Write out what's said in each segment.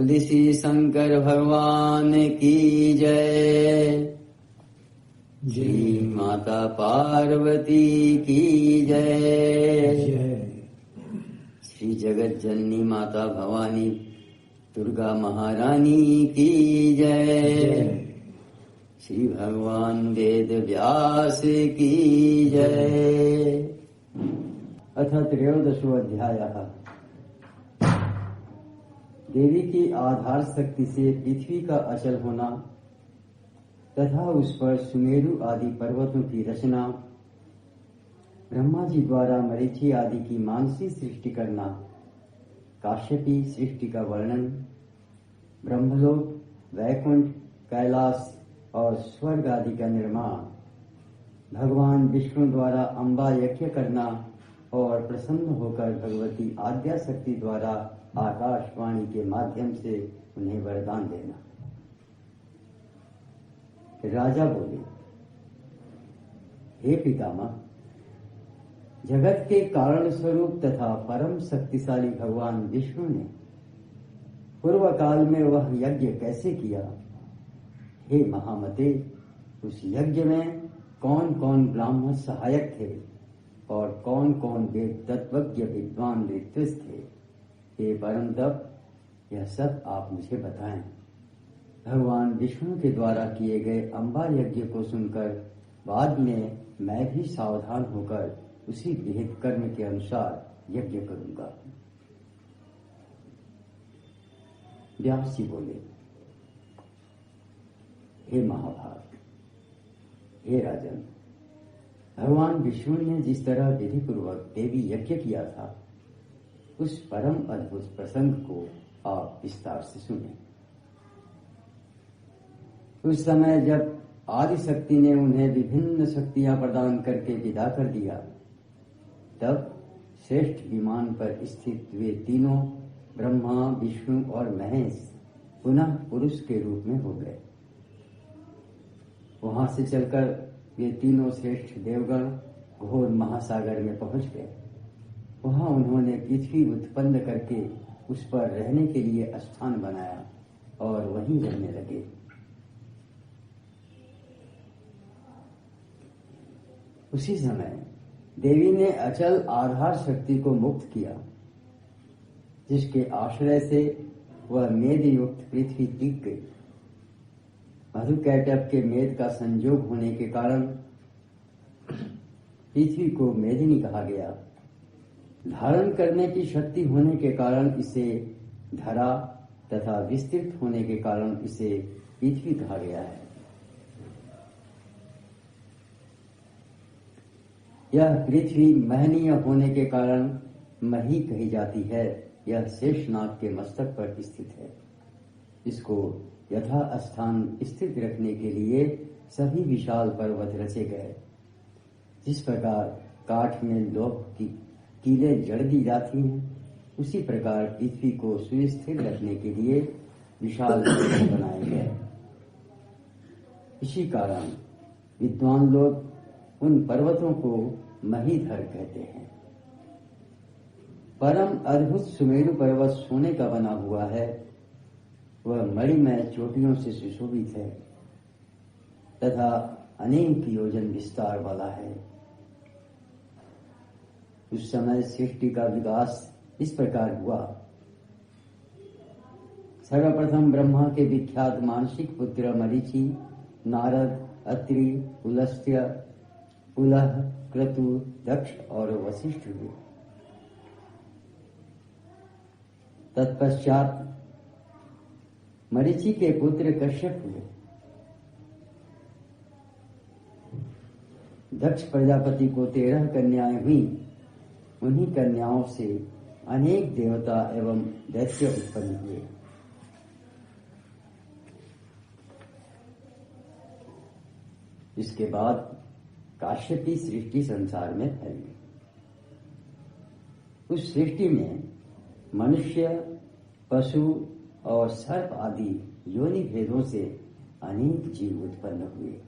श्री शंकर भगवान की जय। श्री माता पार्वती की जय। श्री जगत जननी माता भवानी दुर्गा महारानी की जय। श्री भगवान वेद व्यास की जय। अथ त्रयोदशो अध्यायः। देवी की आधार शक्ति से पृथ्वी का अचल होना तथा उस पर सुमेरु आदि पर्वतों की रचना, ब्रह्मा जी द्वारा मरीचि आदि की मानसी सृष्टि करना, काश्यपी सृष्टि का वर्णन, ब्रह्मलोक, वैकुंठ, कैलाश और स्वर्ग आदि का निर्माण, भगवान विष्णु द्वारा अम्बा यज्ञ करना और प्रसन्न होकर भगवती आद्या शक्ति द्वारा आकाशवाणी के माध्यम से उन्हें वरदान देना। राजा बोले, हे पितामह, जगत के कारण स्वरूप तथा परम शक्तिशाली भगवान विष्णु ने पूर्व काल में वह यज्ञ कैसे किया? हे महामते, उस यज्ञ में कौन कौन ब्राह्मण सहायक थे और कौन कौन वेद तत्वज्ञ विद्वान ऋत्विज थे? हे परम तप, यह सब आप मुझे बताएं। भगवान विष्णु के द्वारा किए गए अम्बा यज्ञ को सुनकर बाद में मैं भी सावधान होकर उसी विहित कर्म के अनुसार यज्ञ करूंगा। व्यास जी बोले, हे महाभाग, हे राजन, भगवान विष्णु ने जिस तरह विधि पूर्वक देवी यज्ञ किया था, उस परम अद्भुत प्रसंग को आप विस्तार से सुने। उस समय जब आदि शक्ति ने उन्हें विभिन्न शक्तियां प्रदान करके विदा कर दिया, तब श्रेष्ठ विमान पर स्थित वे तीनों ब्रह्मा, विष्णु और महेश पुनः पुरुष के रूप में हो गए। वहां से चलकर वे तीनों श्रेष्ठ देवगण घोर महासागर में पहुंच गए। वहां उन्होंने पृथ्वी उत्पन्न करके उस पर रहने के लिए स्थान बनाया और वहीं रहने लगे। उसी समय देवी ने अचल आधार शक्ति को मुक्त किया, जिसके आश्रय से वह मेद युक्त पृथ्वी टिक गई। मधुकैटभ के मेद का संयोग होने के कारण पृथ्वी को मेदिनी कहा गया। धारण करने की शक्ति होने के कारण इसे धरा तथा विस्तृत होने के कारण इसे पृथ्वी कहा गया है। यह पृथ्वी महनीय होने के कारण मही कही जाती है। यह शेषनाग के मस्तक पर स्थित है। इसको यथा स्थान स्थित रखने के लिए सभी विशाल पर्वत रचे गए। जिस प्रकार काठ में लोह की कीलें जड़ दी जाती हैं, उसी प्रकार पृथ्वी को सुस्थिर रखने के लिए विशाल पर्वत बनाए गए। इसी कारण विद्वान लोग उन पर्वतों को महीधर कहते हैं। परम अद्भुत सुमेरु पर्वत सोने का बना हुआ है। वह मणिमय चोटियों से सुशोभित है तथा अनेक योजन विस्तार वाला है। उस समय सृष्टि का विकास इस प्रकार हुआ। सर्वप्रथम ब्रह्मा के विख्यात मानसिक पुत्र मरीचि, नारद, अत्रि, पुलस्त्य, पुलह, क्रतु, दक्ष और वशिष्ठ हुए। तत्पश्चात मरीचि के पुत्र कश्यप हुए। दक्ष प्रजापति को 13 कन्याएं हुई। उन्हीं कन्याओं से अनेक देवता एवं दैत्य उत्पन्न हुए। इसके बाद काश्यपी सृष्टि संसार में फैली। उस सृष्टि में मनुष्य, पशु और सर्प आदि योनि भेदों से अनेक जीव उत्पन्न हुए।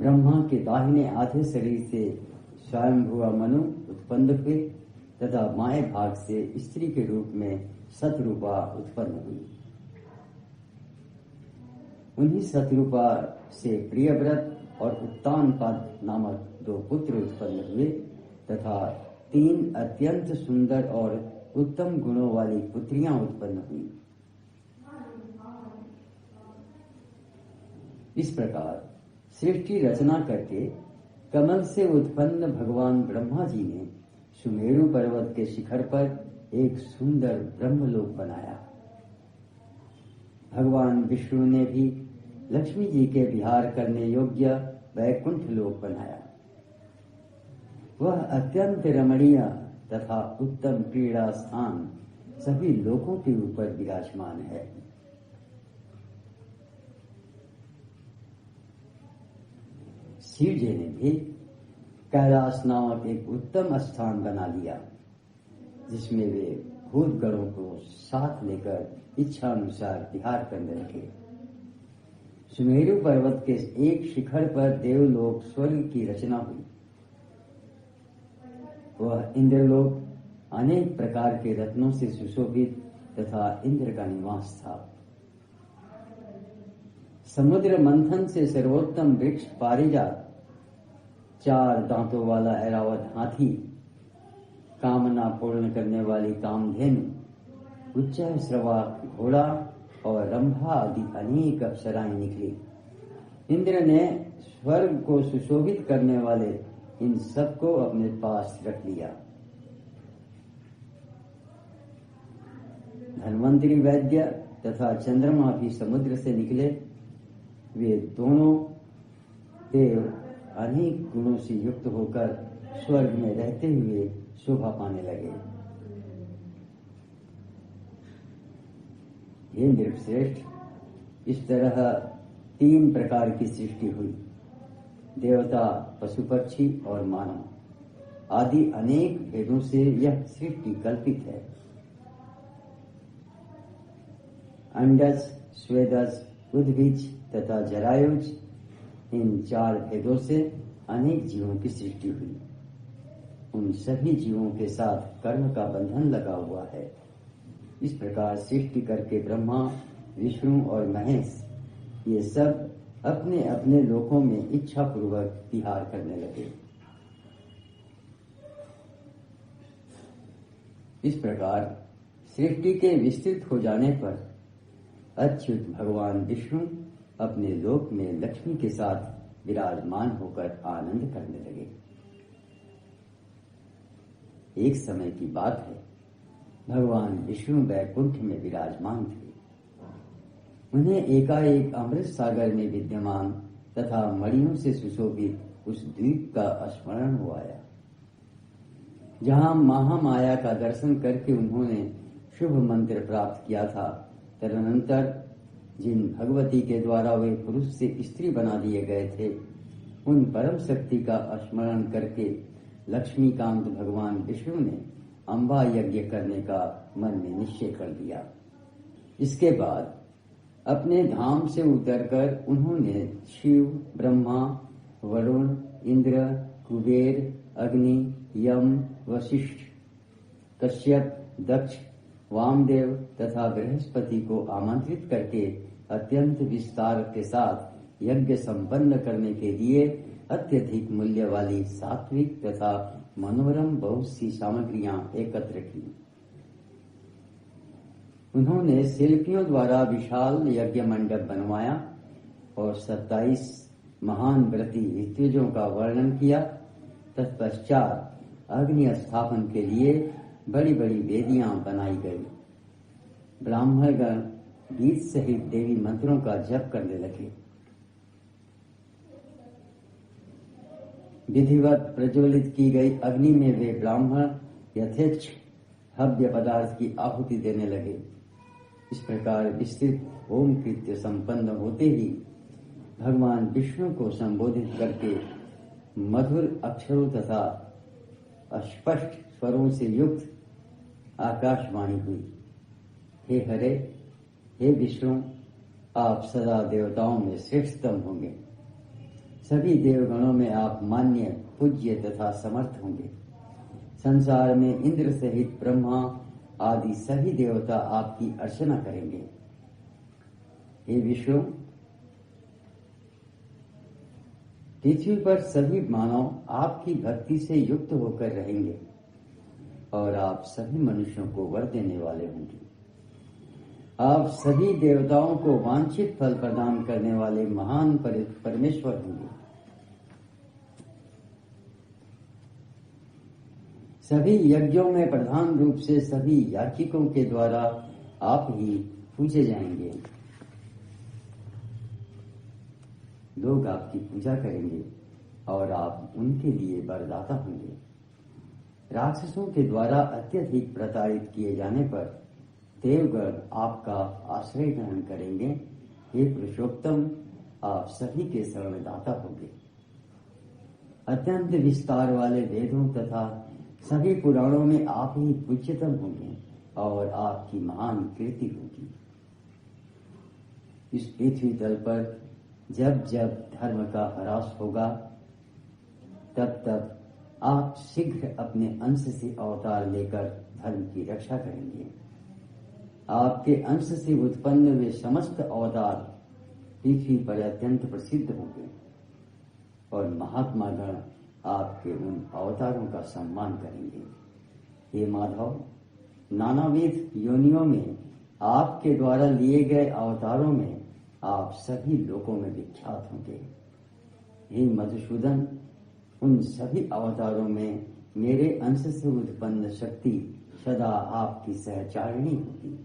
ब्रह्मा के दाहिने आधे शरीर से स्वयंभुव मनु उत्पन्न हुए तथा माए भाग से स्त्री के रूप में शतरूपा उत्पन्न हुई। उन्हीं शतरूपा से प्रियव्रत और उत्तानपाद नामक 2 पुत्र उत्पन्न हुए तथा 3 अत्यंत सुंदर और उत्तम गुणों वाली पुत्रियां उत्पन्न हुई। इस प्रकार सृष्टि रचना करके कमल से उत्पन्न भगवान ब्रह्मा जी ने सुमेरु पर्वत के शिखर पर एक सुंदर ब्रह्मलोक बनाया। भगवान विष्णु ने भी लक्ष्मी जी के विहार करने योग्य वैकुंठ लोक बनाया। वह अत्यंत रमणीय तथा उत्तम क्रीड़ा स्थान सभी लोकों के ऊपर विराजमान है। शिव जी ने भी कैलाश नामक एक उत्तम स्थान बना लिया, जिसमें वे भूत गणों को साथ लेकर इच्छा अनुसार विहार करने लगे। सुमेरु पर्वत के एक शिखर पर देवलोक स्वर्ग की रचना हुई। वह इंद्रलोक अनेक प्रकार के रत्नों से सुशोभित तथा इंद्र का निवास था। समुद्र मंथन से सर्वोत्तम वृक्ष पारिजात, 4 दांतों वाला ऐरावत हाथी, कामना पूर्ण करने वाली कामधेनु, उच्च श्रवा घोड़ा और रंभा आदि अनेक अप्सराएं निकली। इंद्र ने स्वर्ग को सुशोभित करने वाले इन सबको अपने पास रख लिया। धन्वंतरी वैद्य तथा चंद्रमा भी समुद्र से निकले। वे दोनों देव अनेक गुणों से युक्त होकर स्वर्ग में रहते हुए शोभा पाने लगे। हे नृपश्रेष्ठ, इस तरह 3 प्रकार की सृष्टि हुई। देवता, पशु पक्षी और मानव आदि अनेक भेदों से यह सृष्टि कल्पित है। अंडज, स्वेदज, उद्भिज तथा जरायुज, इन 4 भेदों से अनेक जीवों की सृष्टि हुई। उन सभी जीवों के साथ कर्म का बंधन लगा हुआ है। इस प्रकार सृष्टि करके ब्रह्मा, विष्णु और महेश ये सब अपने अपने लोकों में इच्छा पूर्वक विहार करने लगे। इस प्रकार सृष्टि के विस्तृत हो जाने पर अच्युत भगवान विष्णु अपने लोक में लक्ष्मी के साथ विराजमान होकर आनंद करने लगे। एक समय की बात है, भगवान विष्णु वैकुंठ में विराजमान थे। उन्हें एकाएक अमृत सागर में विद्यमान तथा मणियों से सुशोभित उस द्वीप का स्मरण हो आया, जहां महामाया का दर्शन करके उन्होंने शुभ मंत्र प्राप्त किया था। तदनंतर जिन भगवती के द्वारा वे पुरुष से स्त्री बना दिए गए थे, उन परम शक्ति का स्मरण करके लक्ष्मीकांत भगवान विष्णु ने अम्बा यज्ञ करने का मन में निश्चय कर दिया। इसके बाद अपने धाम से उतरकर उन्होंने शिव, ब्रह्मा, वरुण, इंद्र, कुबेर, अग्नि, यम, वशिष्ठ, कश्यप, दक्ष, वामदेव तथा बृहस्पति को आमंत्रित करके अत्यंत विस्तार के साथ यज्ञ संपन्न करने के लिए अत्यधिक मूल्य वाली सात्विक तथा मनोरम बहुत सी सामग्रियां एकत्र की। उन्होंने शिल्पियों द्वारा विशाल यज्ञ मंडप बनवाया और 27 महान व्रती ऋत्विजों का वर्णन किया। तत्पश्चात अग्नि स्थापन के लिए बड़ी बड़ी वेदियां बनाई गई। ब्राह्मणगण गीत सहित देवी मंत्रों का जप करने लगे। विधिवत प्रज्वलित की गई अग्नि में वे ब्राह्मण यथेच्छ हव्य पदार्थ की आहुति देने लगे। इस प्रकार विस्तृत होम कृत्य संपन्न होते ही भगवान विष्णु को संबोधित करके मधुर अक्षरों तथा अस्पष्ट स्वरों से युक्त आकाशवाणी हुई। हे हरे, हे विष्णु, आप सदा देवताओं में श्रेष्ठतम होंगे। सभी देवगणों में आप मान्य, पूज्य तथा समर्थ होंगे। संसार में इंद्र सहित ब्रह्मा आदि सभी देवता आपकी अर्चना करेंगे। हे विष्णु, पृथ्वी पर सभी मानव आपकी भक्ति से युक्त होकर रहेंगे और आप सभी मनुष्यों को वर देने वाले होंगे। आप सभी देवताओं को वांछित फल प्रदान करने वाले महान परमेश्वर होंगे। सभी यज्ञों में प्रधान रूप से सभी याचिकों के द्वारा आप ही पूजे जाएंगे। लोग आपकी पूजा करेंगे और आप उनके लिए वरदाता होंगे। राक्षसों के द्वारा अत्यधिक प्रताड़ित किए जाने पर देवगण आपका आश्रय ग्रहण करेंगे। हे पुरुषोत्तम, आप सभी के शरणदाता होंगे। अत्यंत विस्तार वाले वेदों तथा सभी पुराणों में आप ही पूज्यतम होंगे और आपकी महान कीर्ति होगी। इस पृथ्वी तल पर जब जब धर्म का ह्रास होगा, तब तब आप शीघ्र अपने अंश से अवतार लेकर धर्म की रक्षा करेंगे। आपके अंश से उत्पन्न वे समस्त अवतार पृथ्वी पर अत्यंत प्रसिद्ध होंगे और महात्मा गण आपके उन अवतारों का सम्मान करेंगे। हे माधव, नानाविध योनियों में आपके द्वारा लिए गए अवतारों में आप सभी लोकों में विख्यात होंगे। हे मधुसूदन, उन सभी अवतारों में मेरे अंश से उत्पन्न शक्ति सदा आपकी सहचारिणी होगी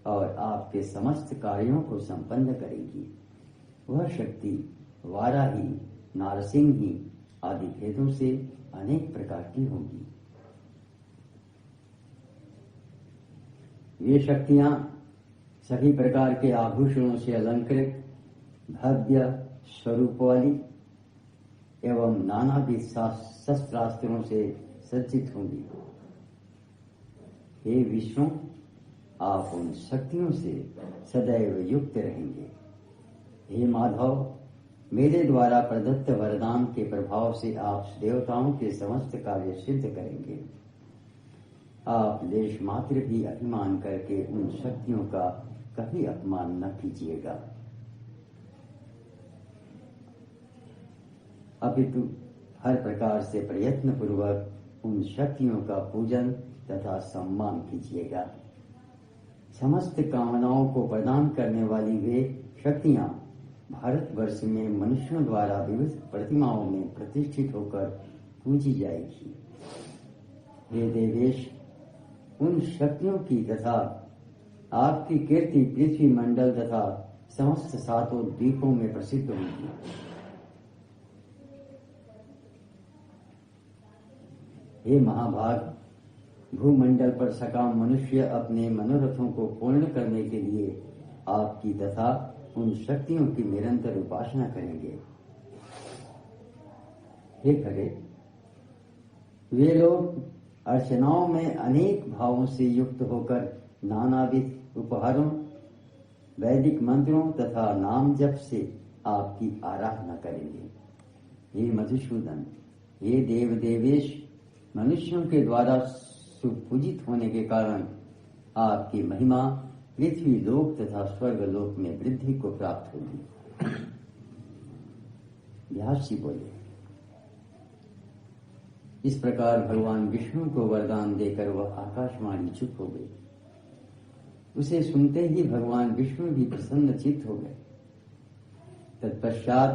और आपके समस्त कार्यों को संपन्न करेगी। वह शक्ति वाराही, नारसिंही आदि भेदों से अनेक प्रकार की होगी। ये शक्तियां सभी प्रकार के आभूषणों से अलंकृत, भव्य स्वरूप वाली एवं नानाविध शस्त्रास्त्रों से सज्जित होंगी। हे विष्णु, आप उन शक्तियों से सदैव युक्त रहेंगे। हे माधव, मेरे द्वारा प्रदत्त वरदान के प्रभाव से आप देवताओं के समस्त कार्य सिद्ध करेंगे। आप लेश मात्र भी अभिमान करके उन शक्तियों का कभी अपमान न कीजिएगा, अपितु हर प्रकार से प्रयत्न पूर्वक उन शक्तियों का पूजन तथा सम्मान कीजिएगा। समस्त कामनाओं को प्रदान करने वाली वे शक्तियां भारतवर्ष में मनुष्यों द्वारा विविध प्रतिमाओं में प्रतिष्ठित होकर पूजी जाएगी। हे देवेश, उन शक्तियों की तथा आपकी कीर्ति पृथ्वी मंडल तथा समस्त सातों द्वीपों में प्रसिद्ध होगी। हे महाभाग, भूमंडल पर सकाम मनुष्य अपने मनोरथों को पूर्ण करने के लिए आपकी तथा उन शक्तियों की निरंतर उपासना करेंगे। हे खरे, वे लोग अर्चनाओं में अनेक भावों से युक्त होकर नानाविध उपहारों, वैदिक मंत्रों तथा नाम जप से आपकी आराधना करेंगे। हे मधुसूदन, हे देव देवेश, मनुष्यों के द्वारा सुपूजित होने के कारण आपकी महिमा पृथ्वी लोक तथा स्वर्ग लोक में वृद्धि को प्राप्त होगी। व्यास जी बोले, इस प्रकार भगवान विष्णु को वरदान देकर वह आकाशवाणी चुप हो गई। उसे सुनते ही भगवान विष्णु भी प्रसन्न चित्त हो गए। तत्पश्चात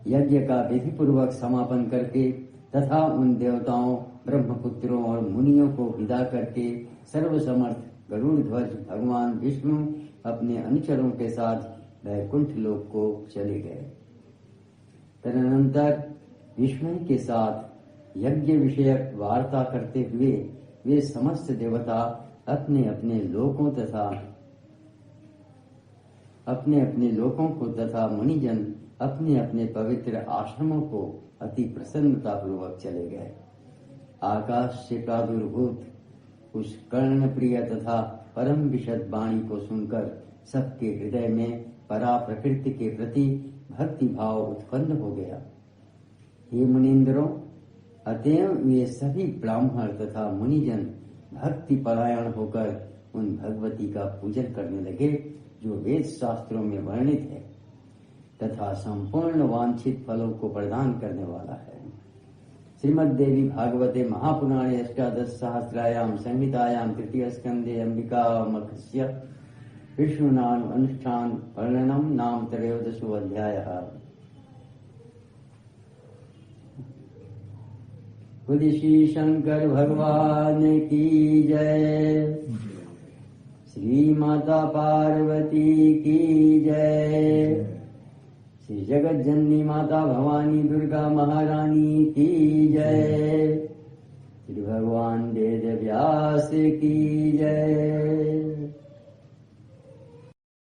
यज्ञ का विधि पूर्वक समापन करके तथा उन देवताओं, ब्रह्मपुत्रों और मुनियों को विदा करके सर्वसमर्थ गरुड़ ध्वज भगवान विष्णु अपने अनुचरों के साथ वैकुंठ लोक को चले गए। तदनंतर विष्णु के साथ यज्ञ विषयक वार्ता करते हुए वे समस्त देवता अपने अपने लोकों को तथा मुनिजन अपने अपने पवित्र आश्रमों को अति प्रसन्नता पूर्वक चले गए। आकाश से प्रादुर्भूत उस कर्ण प्रिय तथा परम विशद वाणी को सुनकर सबके हृदय में परा प्रकृति के प्रति भक्ति भाव उत्पन्न हो गया। हे मुनींद्रों, अतएव ये सभी ब्राह्मण तथा मुनिजन भक्ति परायण होकर उन भगवती का पूजन करने लगे जो वेद शास्त्रों में वर्णित है तथा संपूर्ण वांछित फलों को प्रदान करने वाला है। श्रीमद् देवी भागवते महापुराणे अष्टादश सहस्रायाम संहितायां तृतीय स्कंदे अंबिका मखस्य विष्णुनाम अनुष्ठान वर्णनम नाम त्रयोदशो अध्यायः। खुद श्री शंकर भगवान की जय, श्री माता पार्वती की जय, श्री जगत जननी माता भवानी दुर्गा महारानी की जय, श्री भगवान वेद व्यास की जय।